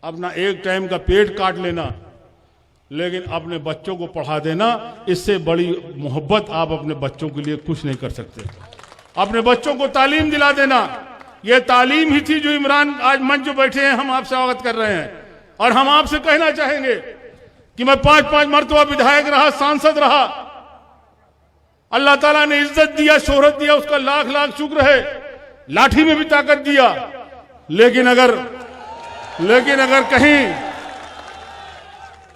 अपना एक टाइम का पेट काट लेना, लेकिन अपने बच्चों को पढ़ा देना, इससे बड़ी मोहब्बत आप अपने बच्चों के लिए कुछ नहीं कर सकते। अपने बच्चों को तालीम दिला देना, यह तालीम ही थी जो इमरान आज मंच जो बैठे हैं हम आपसे अवगत कर रहे हैं। और हम आपसे कहना चाहेंगे कि मैं 5-5 मरतबा विधायक रहा, सांसद रहा, अल्लाह ताला ने इज्जत दिया, शोहरत दिया, उसका लाख लाख शुक्र है। लाठी में भी ताकत दिया, लेकिन अगर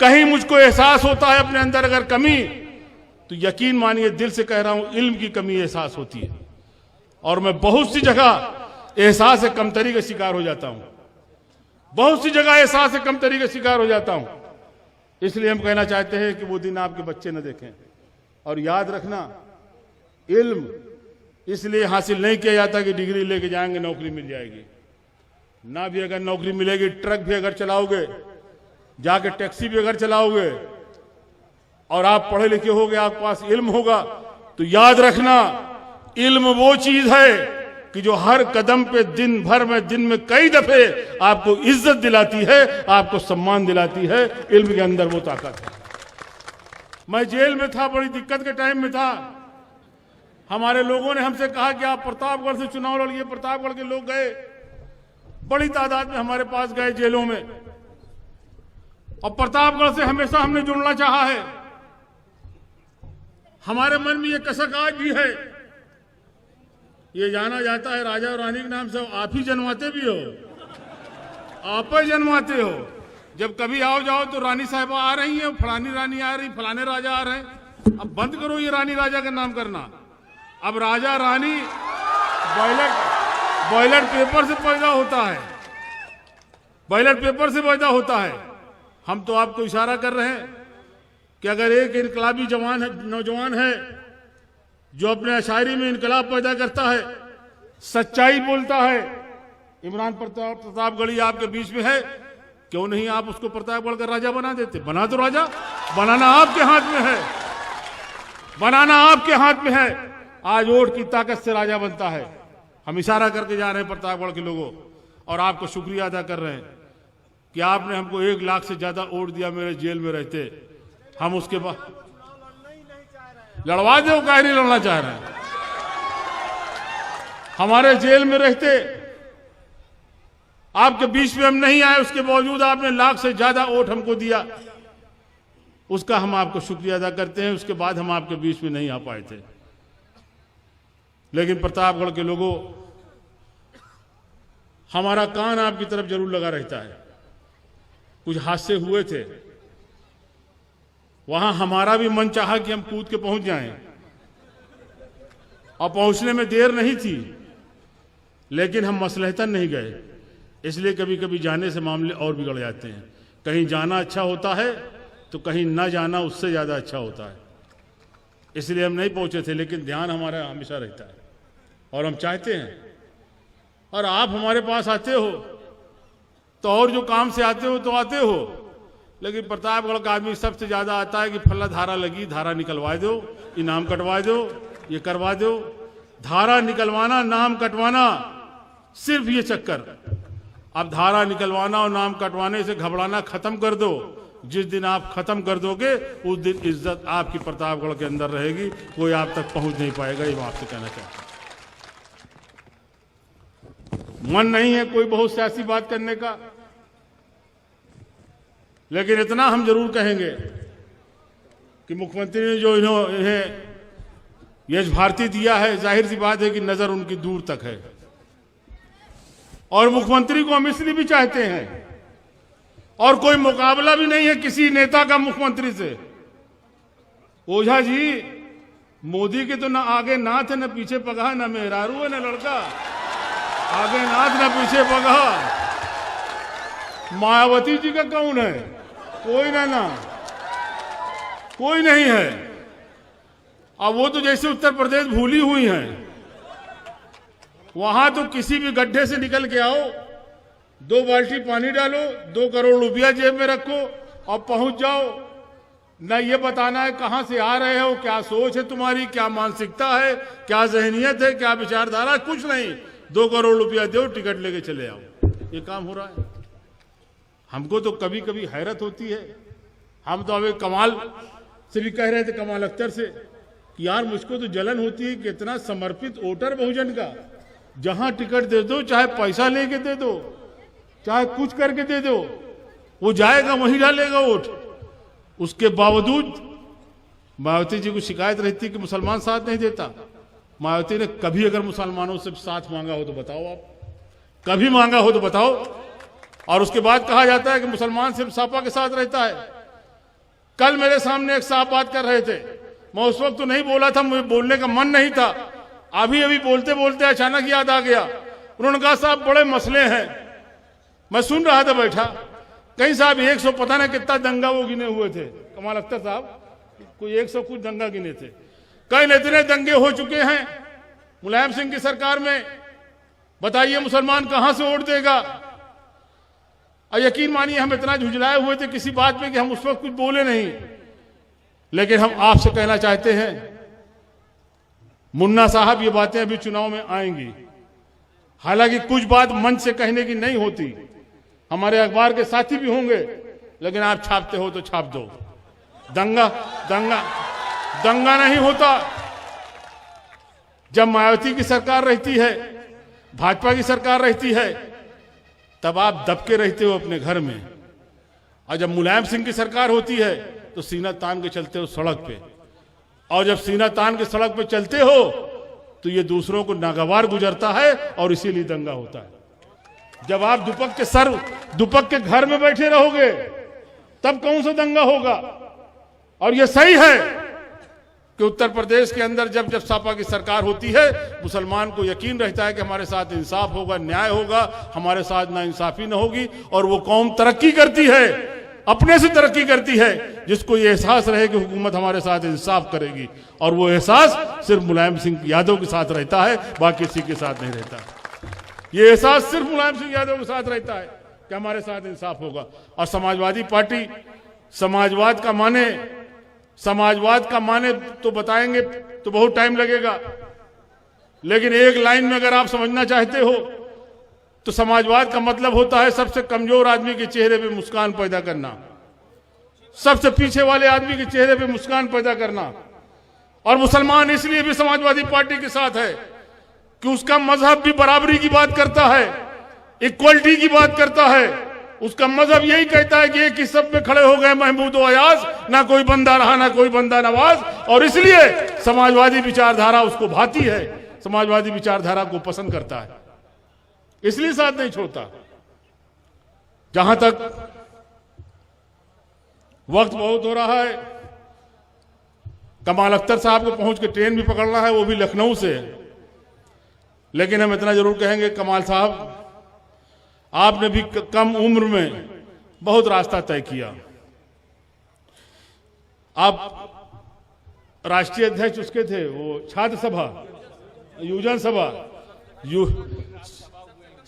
कहीं मुझको एहसास होता है अपने अंदर अगर कमी, तो यकीन मानिए दिल से कह रहा हूं, इल्म की कमी एहसास होती है। और मैं बहुत सी जगह एहसास कमतरी का शिकार हो जाता हूं, बहुत सी जगह एहसास कमतरी का शिकार हो जाता हूं। इसलिए हम कहना चाहते हैं कि वो दिन आपके बच्चे न देखें। और याद रखना, इल्म इसलिए हासिल नहीं किया जाता कि डिग्री लेके जाएंगे नौकरी मिल जाएगी। ना भी अगर नौकरी मिलेगी, ट्रक भी अगर चलाओगे, जाके टैक्सी भी अगर चलाओगे, और आप पढ़े लिखे होगे, आपके पास इल्म होगा, तो याद रखना इल्म वो चीज है कि जो हर कदम पे दिन में कई दफे आपको इज्जत दिलाती है, आपको सम्मान दिलाती है। इल्म के अंदर वो ताकत है। मैं जेल में था, बड़ी दिक्कत के टाइम में था। हमारे लोगों ने हमसे कहा कि आप प्रतापगढ़ से चुनाव लड़िए। प्रतापगढ़ के लोग गए, बड़ी तादाद में हमारे पास गए जेलों में, और प्रतापगढ़ से हमेशा हमने जुड़ना चाहा है। हमारे मन में ये कसक आज भी है। ये जाना जाता है राजा और रानी के नाम से, आप ही जन्माते भी हो, आप ही जन्माते हो। जब कभी आओ जाओ तो रानी साहिबा आ रही है, फलानी रानी आ रही, फलाने राजा आ रहे हैं। अब बंद करो ये रानी राजा का नाम करना। अब राजा रानी बॉयलट पेपर से पैदा होता है, बॉयलट पेपर से पैदा होता है। हम तो आपको इशारा कर रहे हैं कि अगर एक इनकलाबी नौजवान है जो अपने शायरी में इनकलाब पैदा करता है, सच्चाई बोलता है, इमरान प्रतापगढ़ी आपके बीच में है, क्यों नहीं आप उसको प्रतापगढ़ का राजा बना देते? बना दो राजा, बनाना आपके हाथ में है, बनाना आपके हाथ में है। आज वोट की ताकत से राजा बनता है। हम इशारा करके जा रहे हैं प्रतापगढ़ के लोगों, और आपको शुक्रिया अदा कर रहे हैं कि आपने हमको 1 लाख से ज्यादा वोट दिया मेरे जेल में रहते। हम उसके बाद लड़वा दो, काहे नहीं लड़ना चाह रहे हैं? हमारे जेल में रहते, आपके बीच में हम नहीं आए, उसके बावजूद आपने 1 लाख से ज्यादा वोट हमको दिया। उसका हम आपको शुक्रिया अदा करते हैं। उसके बाद हम आपके बीच में नहीं आ पाए थे। लेकिन प्रतापगढ़ के लोगों, हमारा कान आपकी तरफ जरूर लगा रहता है। कुछ हादसे हुए थे, वहां हमारा भी मन चाहा कि हम कूद के पहुंच जाएं, और पहुंचने में देर नहीं थी, लेकिन हम मसलहतन नहीं गए। इसलिए कभी कभी जाने से मामले और बिगड़ जाते हैं। कहीं जाना अच्छा होता है तो कहीं ना जाना उससे ज्यादा अच्छा होता है। इसलिए हम नहीं पहुंचे थे, लेकिन ध्यान हमारा हमेशा रहता है और हम चाहते हैं। और आप हमारे पास आते हो तो और जो काम से आते हो तो आते हो, लेकिन प्रतापगढ़ का आदमी सबसे ज्यादा आता है कि फला धारा लगी, धारा निकलवा दो, इनाम कटवा दो, ये करवा दो। धारा निकलवाना, नाम कटवाना, सिर्फ ये चक्कर। अब धारा निकलवाना और नाम कटवाने से घबराना खत्म कर दो। जिस दिन आप खत्म कर दोगे उस दिन इज्जत आपकी प्रतापगढ़ के अंदर रहेगी, कोई आप तक पहुंच नहीं पाएगा। ये मैं आपसे कहना चाहता हूं। मन नहीं है कोई बहुत सियासी बात करने का, लेकिन इतना हम जरूर कहेंगे कि मुख्यमंत्री ने जो इन्हें यश भारती दिया है, जाहिर सी बात है कि नजर उनकी दूर तक है, और मुख्यमंत्री को हम इसलिए भी चाहते हैं। और कोई मुकाबला भी नहीं है किसी नेता का मुख्यमंत्री से। ओझा जी, मोदी के तो ना आगे नाथ है, ना पीछे पगहा, ना मेहरारू है, ना लड़का। आगे नाथ ना पीछे पगहा। मायावती जी का कौन है? कोई ना कोई नहीं है। अब वो तो जैसे उत्तर प्रदेश भूली हुई हैं। वहां तो किसी भी गड्ढे से निकल के आओ, 2 बाल्टी पानी डालो, 2 करोड़ रुपया जेब में रखो और पहुंच जाओ। न ये बताना है कहां से आ रहे हो, क्या सोच है तुम्हारी, क्या मानसिकता है, क्या जहनियत है, क्या विचारधारा, कुछ नहीं। 2 करोड़ रुपया दो, टिकट लेके चले आओ। ये काम हो रहा है। हमको तो कभी कभी हैरत होती है। हम तो अभी कमाल से भी कह रहे थे, कमाल अख्तर से, कि यार मुझको तो जलन होती है कि इतना समर्पित वोटर बहुजन का, जहां टिकट दे दो, चाहे पैसा लेके दे दो, चाहे कुछ करके दे दो, वो जाएगा वहीं डालेगा वोट। उसके बावजूद मायावती जी को शिकायत रहती कि मुसलमान साथ नहीं देता। मायावती ने कभी अगर मुसलमानों से साथ मांगा हो तो बताओ, आप कभी मांगा हो तो बताओ। और उसके बाद कहा जाता है कि मुसलमान सिर्फ सपा के साथ रहता है। कल मेरे सामने एक साहब बात कर रहे थे, मैं उस वक्त तो नहीं बोला था, मुझे बोलने का मन नहीं था। अभी अभी बोलते बोलते अचानक याद आ गया। उन्होंने कहा साहब बड़े मसले हैं। मैं सुन रहा था बैठा, कहीं साहब 100 पता नहीं कितना दंगा वो गिने हुए थे, कमाल अख्तर साहब कोई 100 कुछ दंगा गिने थे। कई इतने दंगे हो चुके हैं मुलायम सिंह की सरकार में, बताइए मुसलमान कहां से वोट देगा। और यकीन मानिए हम इतना झुंझलाए हुए थे किसी बात में कि हम उस वक्त कुछ बोले नहीं। लेकिन हम आपसे कहना चाहते हैं, मुन्ना साहब ये बातें अभी चुनाव में आएंगी, हालांकि कुछ बात मंच से कहने की नहीं होती, हमारे अखबार के साथी भी होंगे, लेकिन आप छापते हो तो छाप दो। दंगा दंगा दंगा नहीं होता। जब मायावती की सरकार रहती है, भाजपा की सरकार रहती है, तब आप दबके रहते हो अपने घर में, और जब मुलायम सिंह की सरकार होती है तो सीना तान के चलते हो सड़क पे। और जब सीना तान के सड़क पे चलते हो तो ये दूसरों को नागवार गुजरता है और इसीलिए दंगा होता है। जब आप दुपक के घर में बैठे रहोगे तब कौन सा दंगा होगा। और ये सही है कि उत्तर प्रदेश के अंदर जब जब सपा की सरकार होती है, मुसलमान को यकीन रहता है कि हमारे साथ इंसाफ होगा, न्याय होगा, हमारे साथ नाइंसाफी न होगी। और वो कौम तरक्की करती है, अपने से तरक्की करती है, जिसको ये एहसास रहे कि हुकूमत हमारे साथ इंसाफ करेगी। और वो एहसास सिर्फ मुलायम सिंह यादव के साथ रहता है, बाकी किसी के साथ नहीं रहता। ये एहसास सिर्फ मुलायम सिंह यादव के साथ रहता है कि हमारे साथ इंसाफ होगा। और समाजवादी पार्टी समाजवाद का माने तो बताएंगे तो बहुत टाइम लगेगा, लेकिन एक लाइन में अगर आप समझना चाहते हो तो समाजवाद का मतलब होता है सबसे कमजोर आदमी के चेहरे पे मुस्कान पैदा करना, सबसे पीछे वाले आदमी के चेहरे पे मुस्कान पैदा करना। और मुसलमान इसलिए भी समाजवादी पार्टी के साथ है कि उसका मजहब भी बराबरी की बात करता है, इक्वलिटी की बात करता है। उसका मजहब यही कहता है कि एक ही सब में खड़े हो गए महमूद और अयाज, ना कोई बंदा रहा ना कोई बंदा नवाज। और इसलिए समाजवादी विचारधारा उसको भाती है, समाजवादी विचारधारा को पसंद करता है, इसलिए साथ नहीं छोड़ता। जहां तक वक्त बहुत हो रहा है, कमाल अख्तर साहब को पहुंच के ट्रेन भी पकड़ना है, वो भी लखनऊ से। लेकिन हम इतना जरूर कहेंगे, कमाल साहब आपने भी कम उम्र में बहुत रास्ता तय किया। आप राष्ट्रीय अध्यक्ष उसके थे, वो छात्र सभा, युवजन सभा,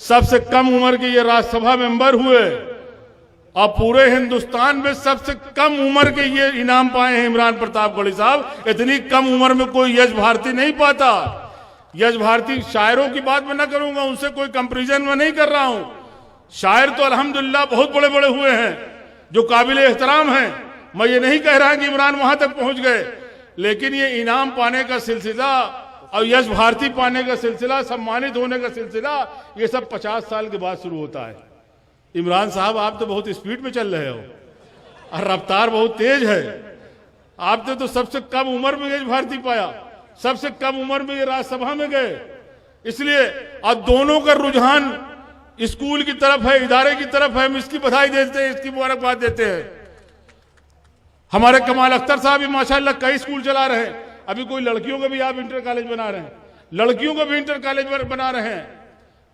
सबसे कम उम्र के ये राज्यसभा मेंबर हुए। और पूरे हिंदुस्तान में सबसे कम उम्र के ये इनाम पाए हैं इमरान प्रताप गढ़ी साहब। इतनी कम उम्र में कोई यश भारती नहीं पाता। यश भारती शायरों की बात मैं ना करूंगा, उनसे कोई कंपैरिजन में नहीं कर रहा हूं। शायर तो अल्हम्दुलिल्लाह बहुत बड़े बड़े हुए हैं जो काबिल एहतराम हैं। मैं ये नहीं कह रहा कि इमरान वहां तक पहुंच गए, लेकिन ये इनाम पाने का सिलसिला और यश भारती पाने का सिलसिला, सम्मानित होने का सिलसिला, ये सब 50 साल के बाद शुरू होता है। इमरान साहब आप तो बहुत स्पीड में चल रहे हो और रफ्तार बहुत तेज है। आपने तो सबसे कम उम्र में यश भारती पाया, सबसे कम उम्र में ये राज्यसभा में गए। इसलिए अब दोनों का रुझान स्कूल की तरफ है, इदारे की तरफ है। हम इसकी बधाई देते हैं, इसकी मुबारकबाद देते हैं। हमारे कमाल अख्तर साहब भी माशाल्लाह कई स्कूल चला रहे हैं। अभी कोई लड़कियों का भी आप इंटर कॉलेज बना रहे हैं, लड़कियों का भी इंटर कॉलेज बना रहे हैं,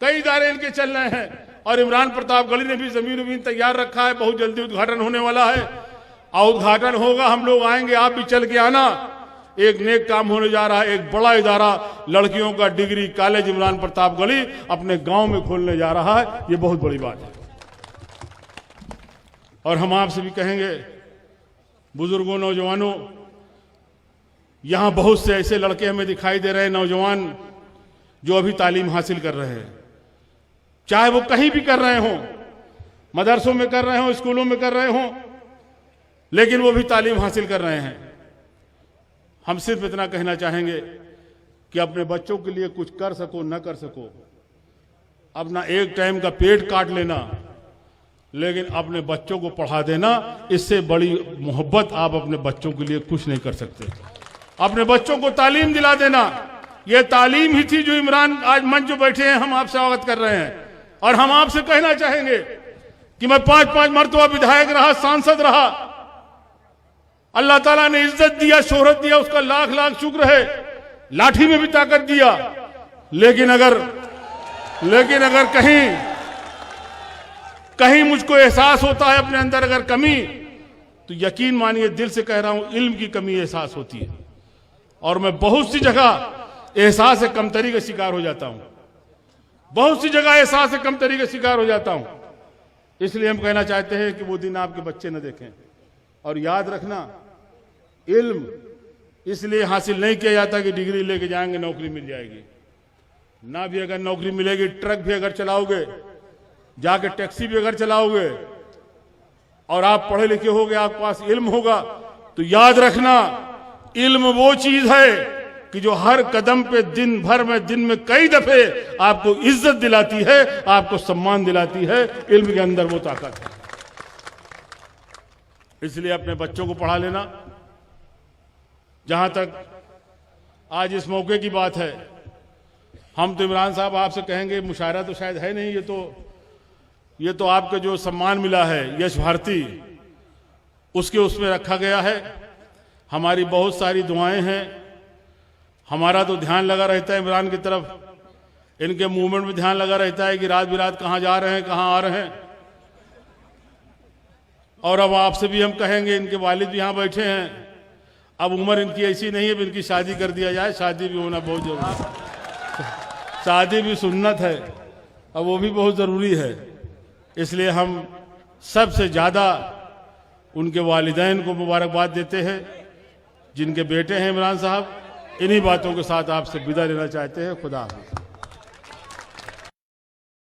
कई इदारे इनके चल रहे हैं। और इमरान प्रताप गढ़ी ने भी जमीन तैयार रखा है, बहुत जल्दी उद्घाटन होने वाला है। और उद्घाटन होगा, हम लोग आएंगे, आप भी चल के आना। एक नेक काम होने जा रहा है, एक बड़ा इदारा लड़कियों का डिग्री कॉलेज इमरान प्रताप गढ़ी अपने गांव में खोलने जा रहा है। ये बहुत बड़ी बात है। और हम आपसे भी कहेंगे, बुजुर्गों, नौजवानों, यहां बहुत से ऐसे लड़के हमें दिखाई दे रहे हैं, नौजवान जो अभी तालीम हासिल कर रहे हैं, चाहे वो कहीं भी कर रहे हों, मदरसों में कर रहे हों, स्कूलों में कर रहे हों, लेकिन वो भी तालीम हासिल कर रहे हैं। हम सिर्फ इतना कहना चाहेंगे कि अपने बच्चों के लिए कुछ कर सको न कर सको, अपना एक टाइम का पेट काट लेना, लेकिन अपने बच्चों को पढ़ा देना, इससे बड़ी मोहब्बत आप अपने बच्चों के लिए कुछ नहीं कर सकते। अपने बच्चों को तालीम दिला देना, यह तालीम ही थी जो इमरान आज मंच जो बैठे हैं हम आपसे अवगत कर रहे हैं। और हम आपसे कहना चाहेंगे कि मैं 5-5 मरतबा विधायक रहा, सांसद रहा, अल्लाह ताला ने इज्जत दिया, शोहरत दिया, उसका लाख लाख शुक्र है। लाठी में भी ताकत दिया, लेकिन अगर कहीं मुझको एहसास होता है अपने अंदर अगर कमी, तो यकीन मानिए दिल से कह रहा हूं, इल्म की कमी एहसास होती है। और मैं बहुत सी जगह एहसास कमतरी का शिकार हो जाता हूं, बहुत सी जगह एहसास कमतरी का शिकार हो जाता हूं। इसलिए हम कहना चाहते हैं कि वो दिन आपके बच्चे न देखें। और याद रखना, इल्म इसलिए हासिल नहीं किया जाता कि डिग्री लेके जाएंगे नौकरी मिल जाएगी। ना भी अगर नौकरी मिलेगी, ट्रक भी अगर चलाओगे, जाके टैक्सी भी अगर चलाओगे, और आप पढ़े लिखे होगे, आपके पास इल्म होगा, तो याद रखना, इल्म वो चीज है कि जो हर कदम पे दिन में कई दफे आपको इज्जत दिलाती है, आपको सम्मान दिलाती है। इल्म के अंदर वो ताकत है। इसलिए अपने बच्चों को पढ़ा लेना। जहां तक आज इस मौके की बात है, हम तो इमरान साहब आपसे कहेंगे, मुशायरा तो शायद है नहीं, ये तो आपके जो सम्मान मिला है यश भारती, उसमें रखा गया है। हमारी बहुत सारी दुआएं हैं, हमारा तो ध्यान लगा रहता है इमरान की तरफ, इनके मूवमेंट में ध्यान लगा रहता है कि रात बिरात कहां जा रहे हैं, कहां आ रहे हैं। और अब आपसे भी हम कहेंगे, इनके वालिद भी यहां बैठे हैं, अब उम्र इनकी ऐसी नहीं है, अब इनकी शादी कर दिया जाए। शादी भी होना बहुत जरूरी है, शादी भी सुन्नत है, अब वो भी बहुत जरूरी है। इसलिए हम सबसे ज्यादा उनके वालिदैन को मुबारकबाद देते हैं, जिनके बेटे हैं इमरान साहब। इन्हीं बातों के साथ आपसे विदा लेना चाहते हैं। खुदा हाफिज़।